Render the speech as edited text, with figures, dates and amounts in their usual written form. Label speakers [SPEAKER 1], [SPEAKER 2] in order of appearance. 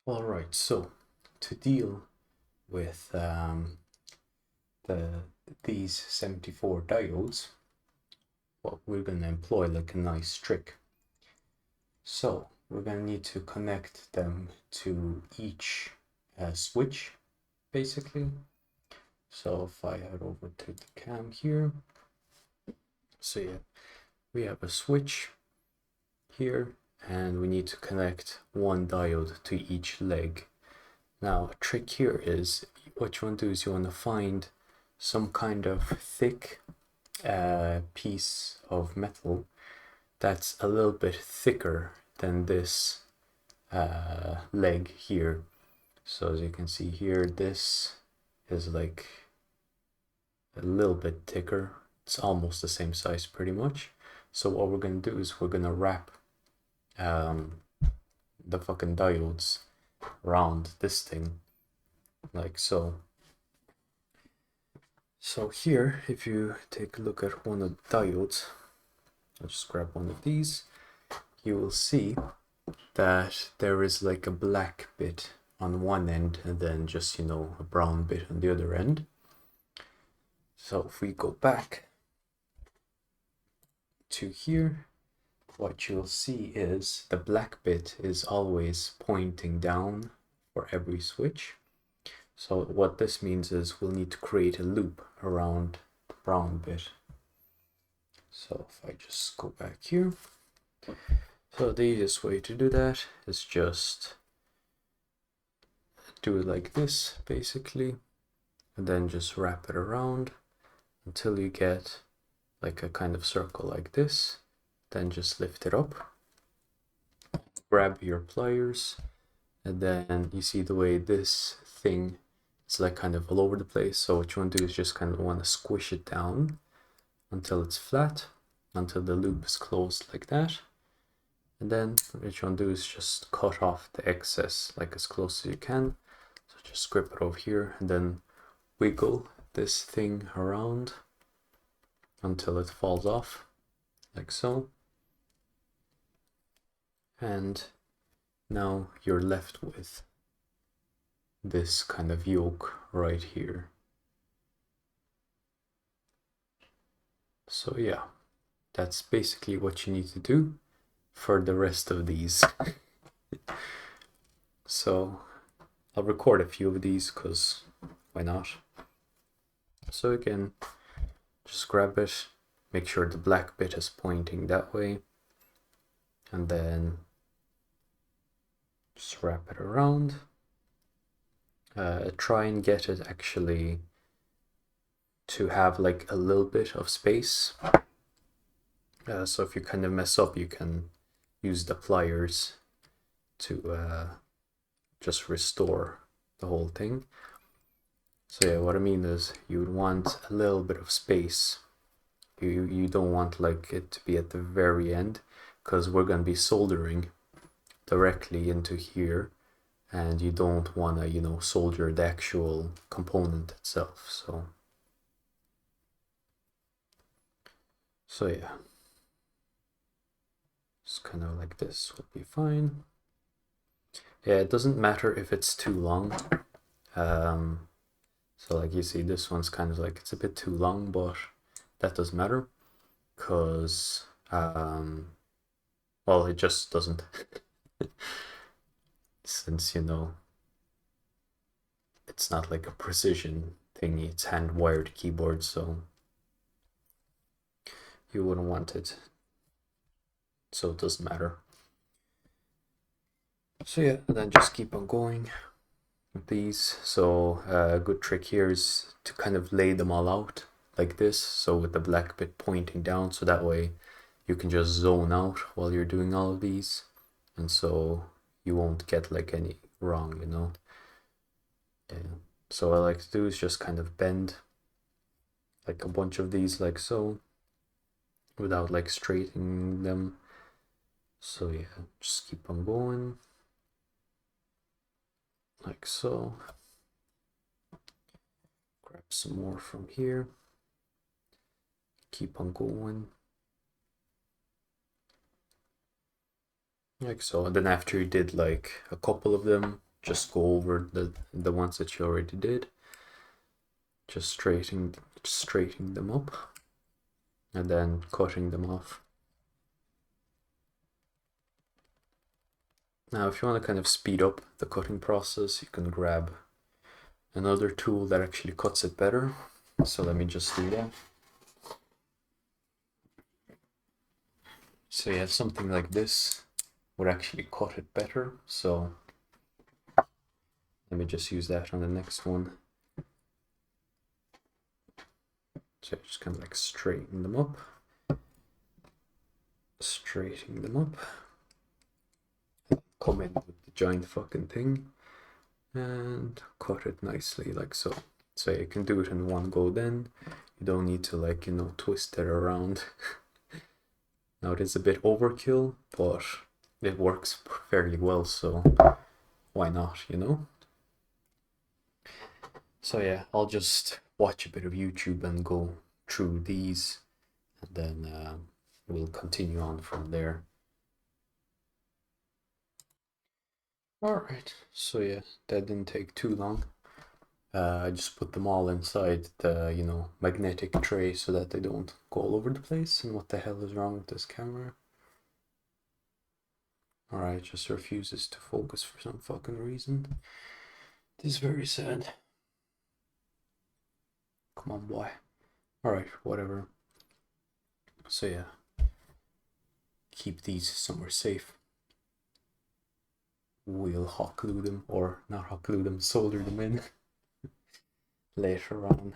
[SPEAKER 1] All right, so to deal with these 74 diodes, what we're going to employ like a nice trick. So we're going to need to connect them to each switch, basically. So if I head over to the cam here, so yeah, we have a switch here, and we need to connect one diode to each leg. Now, a trick here is what you want to do is you want to find some kind of thick piece of metal that's a little bit thicker than this leg here. So as you can see here, this is like a little bit thicker. It's almost the same size pretty much. So what we're going to do is we're going to wrap the fucking diodes around this thing like so. So here, if you take a look at one of the diodes, I'll just grab one of these, you will see that there is like a black bit on one end and then just, a brown bit on the other end. So if we go back to here, what you'll see is the black bit is always pointing down for every switch. So what this means is we'll need to create a loop around the brown bit. So if I just go back here, so the easiest way to do that is just do it like this basically, and then just wrap it around until you get like a kind of circle like this. Then just lift it up, grab your pliers, and then you see the way this thing is like kind of all over the place. So what you want to do is just kind of want to squish it down until it's flat, until the loop is closed like that. And then what you want to do is just cut off the excess like as close as you can. So just grip it over here and then wiggle this thing around until it falls off like so. And now you're left with this kind of yoke right here. So yeah, that's basically what you need to do for the rest of these. So I'll record a few of these because why not? So again, just grab it, make sure the black bit is pointing that way, and then just wrap it around. Try and get it actually to have like a little bit of space. So if you kind of mess up, you can use the pliers to just restore the whole thing. So yeah, what I mean is you would want a little bit of space. You don't want like it to be at the very end, because we're going to be soldering directly into here, and you don't want to solder the actual component itself. So yeah, it's kind of like this would be fine. Yeah, it doesn't matter if it's too long. So like you see, this one's kind of like it's a bit too long, but that doesn't matter because well, it just doesn't. Since it's not like a precision thingy, it's hand wired keyboard, so you wouldn't want it, so it doesn't matter. So yeah, and then just keep on going with these. So a good trick here is to kind of lay them all out like this, so with the black bit pointing down, so that way you can just zone out while you're doing all of these, and so you won't get like any wrong, Yeah. So what I like to do is just kind of bend like a bunch of these like so, without like straightening them. So yeah, just keep on going like so. Grab some more from here, keep on going like so. And then after you did like a couple of them, just go over the ones that you already did, just straightening them up and then cutting them off. Now if you want to kind of speed up the cutting process, you can grab another tool that actually cuts it better. So let me just do that. So you have something like this would actually cut it better. So let me just use that on the next one. So just kind of like straighten them up, straightening them up, come in with the giant fucking thing and cut it nicely like so. So you can do it in one go then. You don't need to, like, you know, twist it around. Now it is a bit overkill, but it works fairly well, so why not, you know? So yeah, I'll just watch a bit of YouTube and go through these, and then we'll continue on from there. Alright, so yeah, that didn't take too long. I just put them all inside the, you know, magnetic tray so that they don't go all over the place. And what the hell is wrong with this camera? Alright, just refuses to focus for some fucking reason. This is very sad. Come on, boy. Alright, whatever. So yeah, keep these somewhere safe. We'll hot glue them, or not hot glue them, solder them in later on.